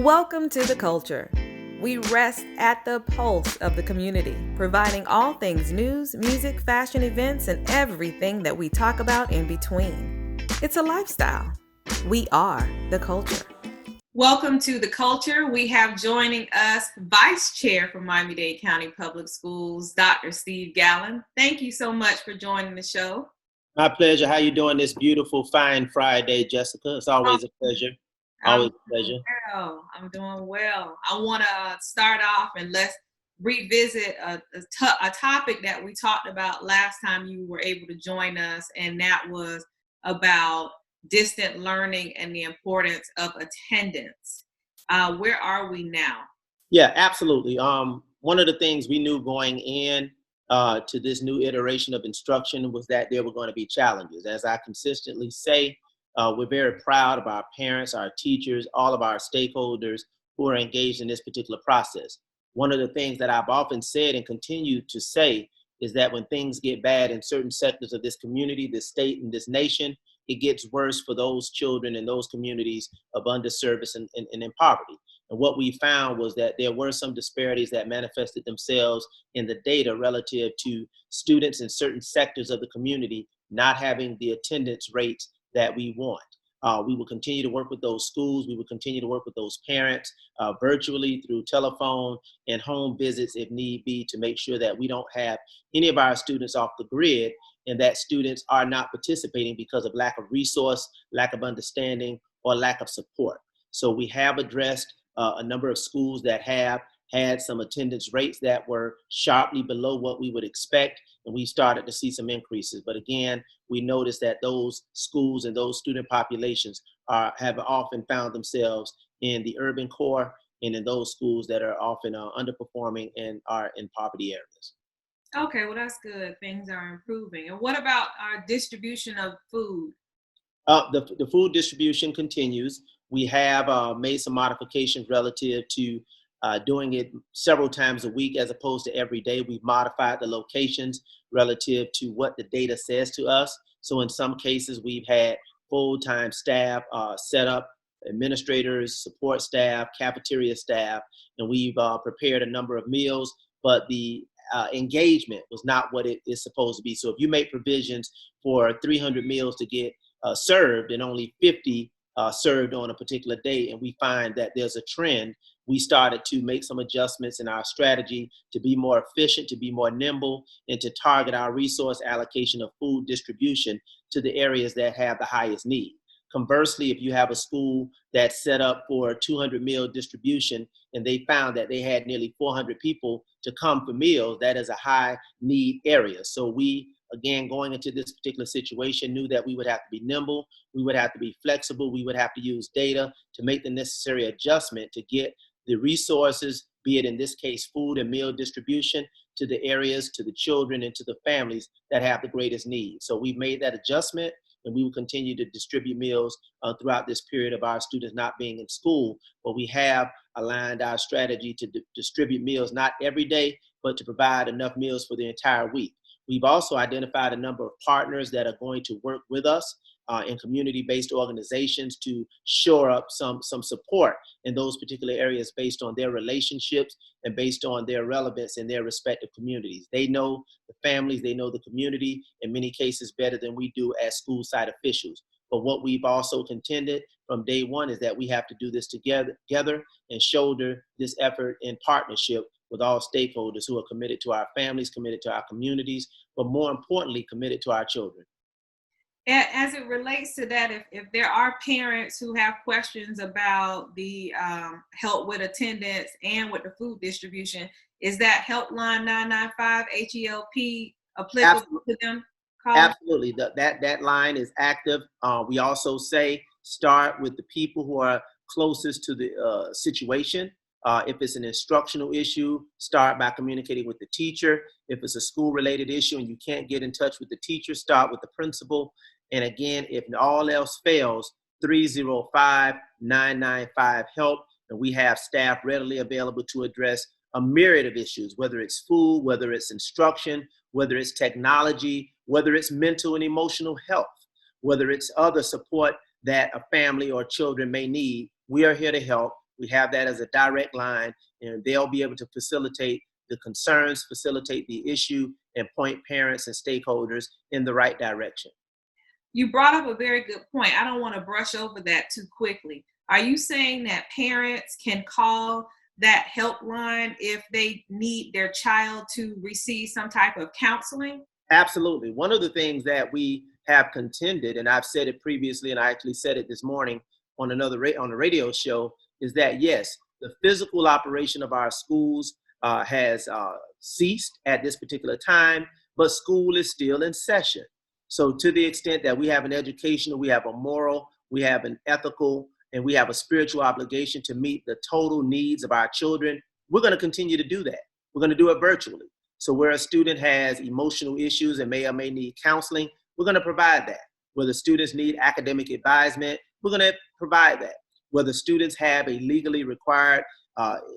Welcome to The Culture. We rest at the pulse of the community, providing all things news, music, fashion, events, and everything that we talk about in between. It's a lifestyle. We are The Culture. Welcome to The Culture. We have joining us Vice Chair for Miami-Dade County Public Schools, Dr. Steve Gallen. Thank you so much for joining the show. My pleasure. How you doing this beautiful, fine Friday, Jessica? It's always a pleasure. Always a pleasure. I'm doing well. I want to start off and let's revisit a topic that we talked about last time you were able to join us, and that was about distant learning and the importance of attendance. Where are we now? Yeah, absolutely. One of the things we knew going in to this new iteration of instruction was that there were going to be challenges. As I consistently say, we're very proud of our parents, our teachers, all of our stakeholders who are engaged in this particular process. One of the things that I've often said and continue to say is that when things get bad in certain sectors of this community, this state, and this nation, it gets worse for those children and those communities of underservice and in poverty. And what we found was that there were some disparities that manifested themselves in the data relative to students in certain sectors of the community not having the attendance rates that we want. We will continue to work with those schools. We will continue to work with those parents virtually through telephone and home visits if need be, to make sure that we don't have any of our students off the grid and that students are not participating because of lack of resource, lack of understanding, or lack of support. So we have addressed a number of schools that have had some attendance rates that were sharply below what we would expect, and we started to see some increases. But again, we noticed that those schools and those student populations have often found themselves in the urban core and in those schools that are often underperforming and are in poverty areas. Okay, well, that's good. Things are improving. And what about our distribution of food? The food distribution continues. We have made some modifications relative to doing it several times a week as opposed to every day. We've modified the locations relative to what the data says to us. So in some cases, we've had full-time staff set up, administrators, support staff, cafeteria staff, and we've prepared a number of meals, but the engagement was not what it is supposed to be. So if you make provisions for 300 meals to get served and only 50 served on a particular day, and we find that there's a trend, we started to make some adjustments in our strategy to be more efficient, to be more nimble, and to target our resource allocation of food distribution to the areas that have the highest need. Conversely, if you have a school that's set up for 200 meal distribution and they found that they had nearly 400 people to come for meals, that is a high need area. So we, again, going into this particular situation, knew that we would have to be nimble, we would have to be flexible, we would have to use data to make the necessary adjustment to get the resources, be it in this case food and meal distribution, to the areas, to the children, and to the families that have the greatest need. So we've made that adjustment, and we will continue to distribute meals throughout this period of our students not being in school. But we have aligned our strategy to distribute meals not every day, but to provide enough meals for the entire week. We've also identified a number of partners that are going to work with us in community-based organizations to shore up some support in those particular areas based on their relationships and based on their relevance in their respective communities. They know the families, they know the community in many cases better than we do as school site officials. But what we've also contended from day one is that we have to do this together and shoulder this effort in partnership with all stakeholders who are committed to our families, committed to our communities, but more importantly, committed to our children. As it relates to that, if there are parents who have questions about the help with attendance and with the food distribution, is that helpline 995 HELP applicable to them? Absolutely. That line is active. We also say start with the people who are closest to the situation. If it's an instructional issue, start by communicating with the teacher. If it's a school-related issue and you can't get in touch with the teacher, start with the principal. And again, if all else fails, 305-995-HELP, and we have staff readily available to address a myriad of issues, whether it's food, whether it's instruction, whether it's technology, whether it's mental and emotional health, whether it's other support that a family or children may need. We are here to help. We have that as a direct line, and they'll be able to facilitate the concerns, facilitate the issue, and point parents and stakeholders in the right direction. You brought up a very good point. I don't want to brush over that too quickly. Are you saying that parents can call that helpline if they need their child to receive some type of counseling? Absolutely. One of the things that we have contended, and I've said it previously, and I actually said it this morning on on a radio show, is that yes, the physical operation of our schools has ceased at this particular time, but school is still in session. So to the extent that we have an educational, we have a moral, we have an ethical, and we have a spiritual obligation to meet the total needs of our children, we're going to continue to do that. We're going to do it virtually. So where a student has emotional issues and may or may need counseling, we're going to provide that. Where the students need academic advisement, we're going to provide that. Where the students have a legally required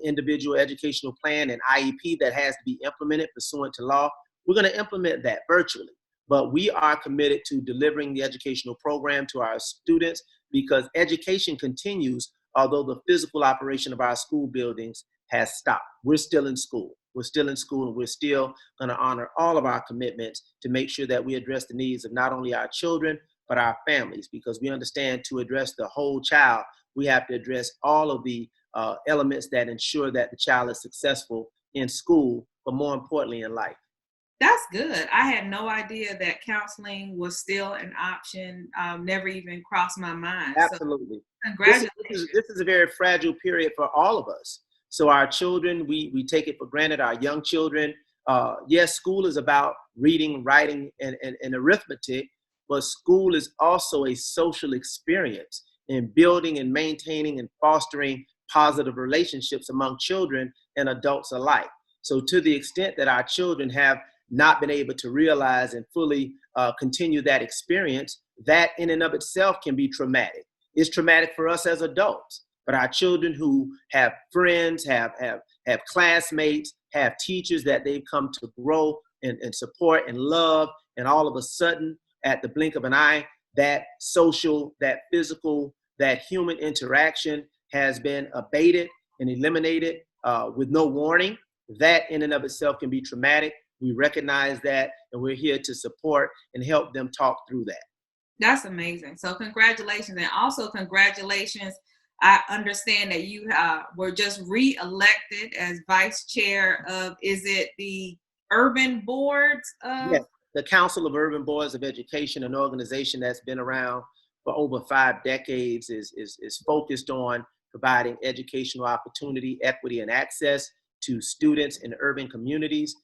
individual educational plan and IEP that has to be implemented pursuant to law, we're going to implement that virtually. But we are committed to delivering the educational program to our students because education continues, although the physical operation of our school buildings has stopped. We're still in school. We're still in school, and we're still going to honor all of our commitments to make sure that we address the needs of not only our children, but our families, because we understand to address the whole child, we have to address all of the elements that ensure that the child is successful in school, but more importantly in life. That's good. I had no idea that counseling was still an option. Never even crossed my mind. Absolutely. So, congratulations. This is a very fragile period for all of us. So our children, we take it for granted, our young children. Yes, school is about reading, writing, and arithmetic, but school is also a social experience in building and maintaining and fostering positive relationships among children and adults alike. So to the extent that our children have not been able to realize and fully continue that experience, that in and of itself can be traumatic. It's traumatic for us as adults, but our children who have friends, have classmates, have teachers that they've come to grow and support and love, and all of a sudden, at the blink of an eye, that social, that physical, that human interaction has been abated and eliminated with no warning. That in and of itself can be traumatic. We recognize that, and we're here to support and help them talk through that. That's amazing. So congratulations. And also congratulations. I understand that you were just re-elected as vice chair of, is it the urban boards? Yes, the Council of Urban Boards of Education, an organization that's been around for over 5 decades, is focused on providing educational opportunity, equity, and access to students in urban communities.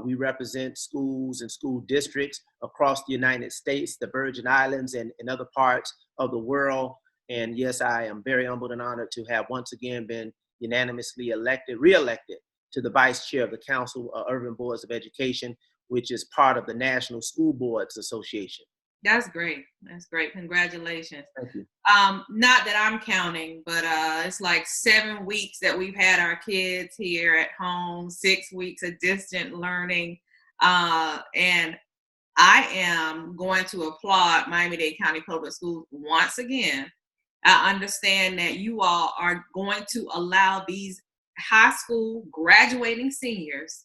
We represent schools and school districts across the United States, the Virgin Islands, and other parts of the world. And yes, I am very humbled and honored to have once again been unanimously re-elected to the vice chair of the Council of Urban Boards of Education, which is part of the National School Boards Association. That's great. That's great. Congratulations. Thank you. Not that I'm counting, but it's like 7 weeks that we've had our kids here at home, 6 weeks of distant learning. And I am going to applaud Miami-Dade County Public Schools once again. I understand that you all are going to allow these high school graduating seniors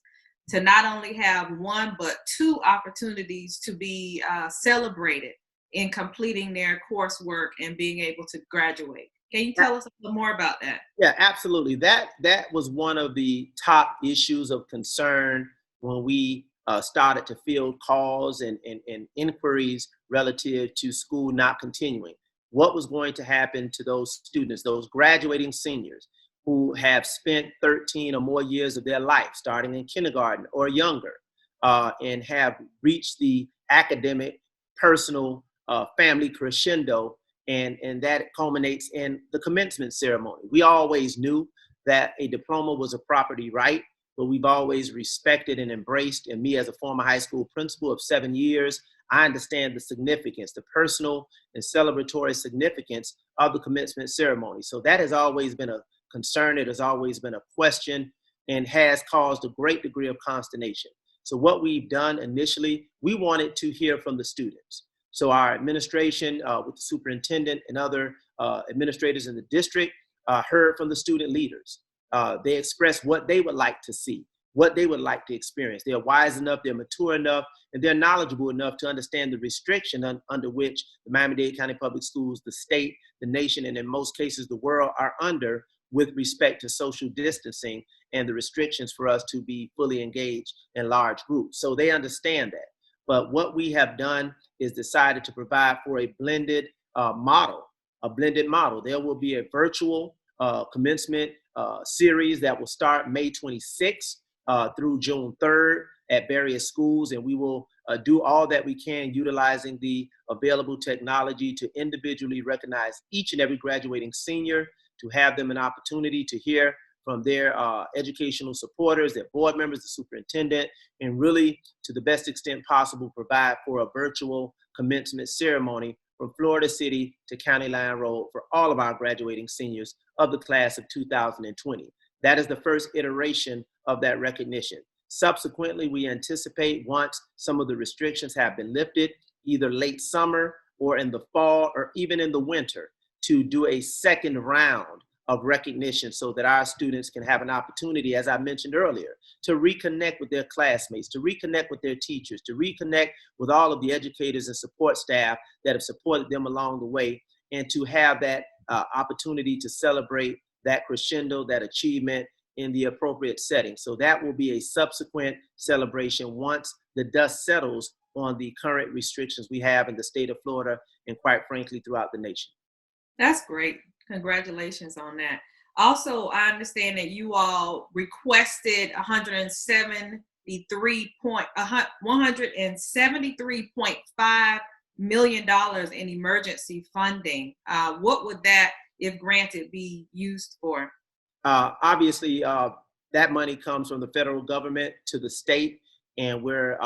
to not only have 1, but 2 opportunities to be celebrated in completing their coursework and being able to graduate. Can you tell us a little more about that? Yeah, absolutely. That was one of the top issues of concern when we started to field calls and inquiries relative to school not continuing. What was going to happen to those students, those graduating seniors who have spent 13 or more years of their life, starting in kindergarten or younger, and have reached the academic, personal, family crescendo, and that culminates in the commencement ceremony. We always knew that a diploma was a property right, but we've always respected and embraced, and me as a former high school principal of 7 years, I understand the significance, the personal and celebratory significance of the commencement ceremony. So that has always been a concern. It has always been a question and has caused a great degree of consternation. So what we've done initially, we wanted to hear from the students. So our administration with the superintendent and other administrators in the district heard from the student leaders. They expressed what they would like to see, what they would like to experience. They're wise enough, they're mature enough, and they're knowledgeable enough to understand the restriction under which the Miami-Dade County Public Schools, the state, the nation, and in most cases the world are under with respect to social distancing and the restrictions for us to be fully engaged in large groups. So they understand that. But what we have done is decided to provide for a blended model. There will be a virtual commencement series that will start May 26th through June 3rd at various schools, and we will do all that we can utilizing the available technology to individually recognize each and every graduating senior, to have them an opportunity to hear from their educational supporters, their board members, the superintendent, and really, to the best extent possible, provide for a virtual commencement ceremony from Florida City to County Line Road for all of our graduating seniors of the class of 2020. That is the first iteration of that recognition. Subsequently, we anticipate, once some of the restrictions have been lifted, either late summer or in the fall or even in the winter, to do a second round of recognition so that our students can have an opportunity, as I mentioned earlier, to reconnect with their classmates, to reconnect with their teachers, to reconnect with all of the educators and support staff that have supported them along the way, and to have that opportunity to celebrate that crescendo, that achievement in the appropriate setting. So that will be a subsequent celebration once the dust settles on the current restrictions we have in the state of Florida and, quite frankly, throughout the nation. That's great. Congratulations on that. Also, I understand that you all requested $173.5 million in emergency funding. What would that, if granted, be used for? Obviously, that money comes from the federal government to the state, and we're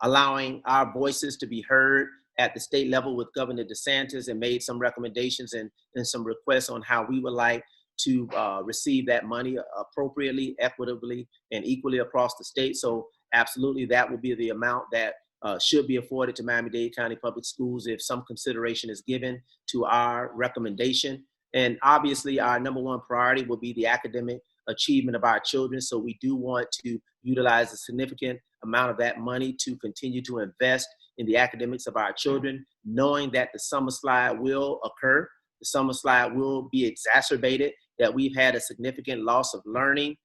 allowing our voices to be heard at the state level with Governor DeSantis, and made some recommendations and some requests on how we would like to receive that money appropriately, equitably, and equally across the state. So absolutely, that will be the amount that should be afforded to Miami-Dade County Public Schools if some consideration is given to our recommendation. And obviously, our number one priority will be the academic achievement of our children. So we do want to utilize a significant amount of that money to continue to invest in the academics of our children, knowing that the summer slide will occur. The summer slide will be exacerbated, that we've had a significant loss of learning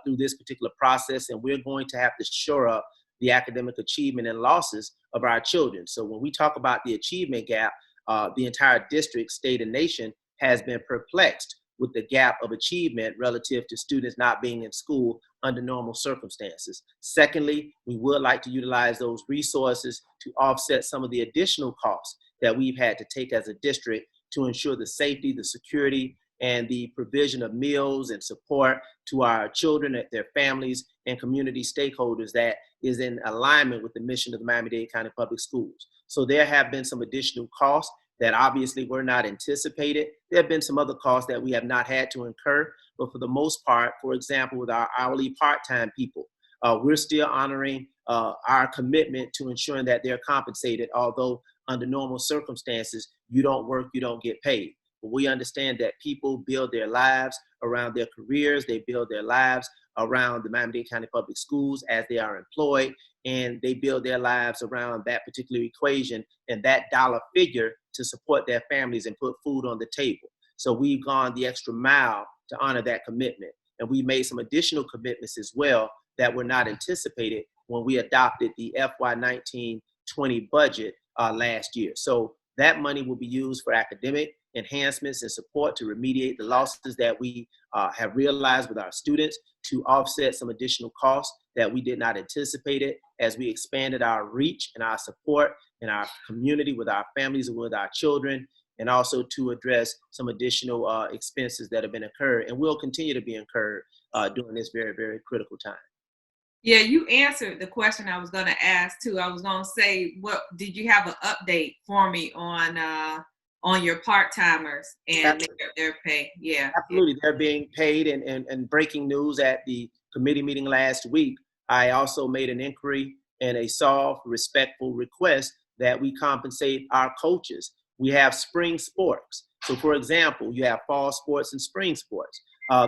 through this particular process, and we're going to have to shore up the academic achievement and losses of our children. So when we talk about the achievement gap, the entire district, state, and nation has been perplexed with the gap of achievement relative to students not being in school under normal circumstances. Secondly, we would like to utilize those resources to offset some of the additional costs that we've had to take as a district to ensure the safety, the security, and the provision of meals and support to our children, their families, and community stakeholders that is in alignment with the mission of the Miami-Dade County Public Schools. So there have been some additional costs that obviously were not anticipated. There have been some other costs that we have not had to incur, but for the most part, for example, with our hourly part-time people, we're still honoring our commitment to ensuring that they're compensated, although under normal circumstances, you don't work, you don't get paid. But we understand that people build their lives around their careers, they build their lives around the Miami-Dade County Public Schools as they are employed, and they build their lives around that particular equation and that dollar figure to support their families and put food on the table. So we've gone the extra mile to honor that commitment. And we made some additional commitments as well that were not anticipated when we adopted the FY19-20 budget last year. So that money will be used for academic enhancements and support to remediate the losses that we have realized with our students, to offset some additional costs that we did not anticipate it as we expanded our reach and our support in our community with our families and with our children, and also to address some additional expenses that have been incurred and will continue to be incurred during this very, very critical time. Yeah, you answered the question I was going to ask too. I was going to say, what did you have an update for me on your part-timers and their pay? Yeah, absolutely. They're being paid, and breaking news at the committee meeting last week, I also made an inquiry and a soft, respectful request that we compensate our coaches. We have spring sports, So for example, you have fall sports and spring sports.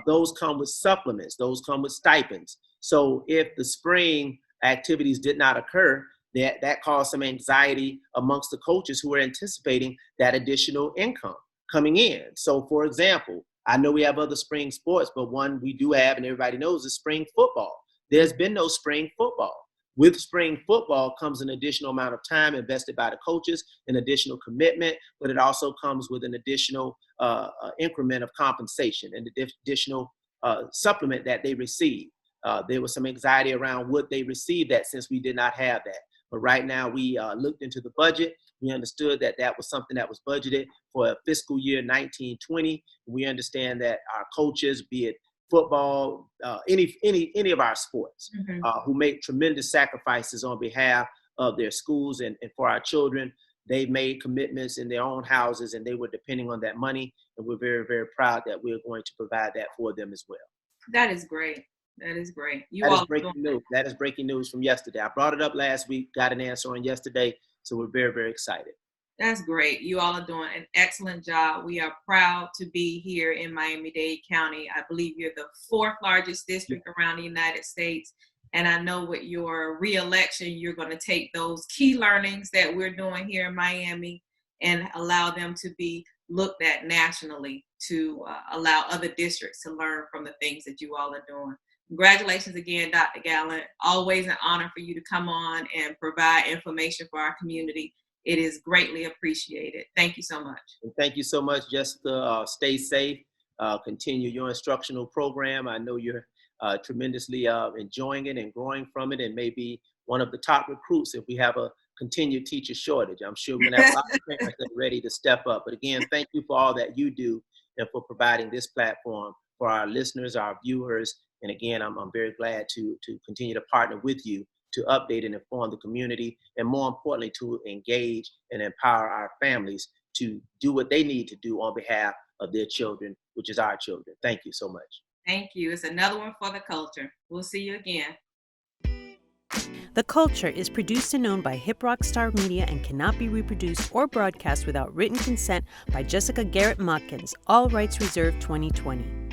Those come with supplements. Those come with stipends. So if the spring activities did not occur, that caused some anxiety amongst the coaches who were anticipating that additional income coming in. So for example, I know we have other spring sports, but one we do have, and everybody knows, is spring football. There's been no spring football. With spring football comes an additional amount of time invested by the coaches, an additional commitment, but it also comes with an additional increment of compensation and the additional supplement that they receive. There was some anxiety around would they receive that since we did not have that. But right now we looked into the budget. We understood that that was something that was budgeted for a fiscal year 1920. We understand that our coaches, be it football, any of our sports, who make tremendous sacrifices on behalf of their schools and for our children, they made commitments in their own houses and they were depending on that money. And we're very, very proud that we're going to provide that for them as well. That is great. That is great. That is breaking news. That is breaking news from yesterday. I brought it up last week, got an answer on yesterday. So we're very, very excited. That's great. You all are doing an excellent job. We are proud to be here in Miami-Dade County. I believe you're the 4th largest district around the United States. And I know with your re-election, you're going to take those key learnings that we're doing here in Miami and allow them to be looked at nationally to allow other districts to learn from the things that you all are doing. Congratulations again, Dr. Gallant. Always an honor for you to come on and provide information for our community. It is greatly appreciated. Thank you so much. And thank you so much, Jessica. Stay safe. Continue your instructional program. I know you're tremendously enjoying it and growing from it and maybe one of the top recruits if we have a continued teacher shortage. I'm sure we're going to have a lot of parents that are ready to step up. But again, thank you for all that you do and for providing this platform for our listeners, our viewers. And again, I'm very glad to continue to partner with you to update and inform the community, and more importantly, to engage and empower our families to do what they need to do on behalf of their children, which is our children. Thank you so much. Thank you. It's another one for the culture. We'll see you again. The Culture is produced and owned by Hip Rock Star Media and cannot be reproduced or broadcast without written consent by Jessica Garrett Motkins. All rights reserved 2020.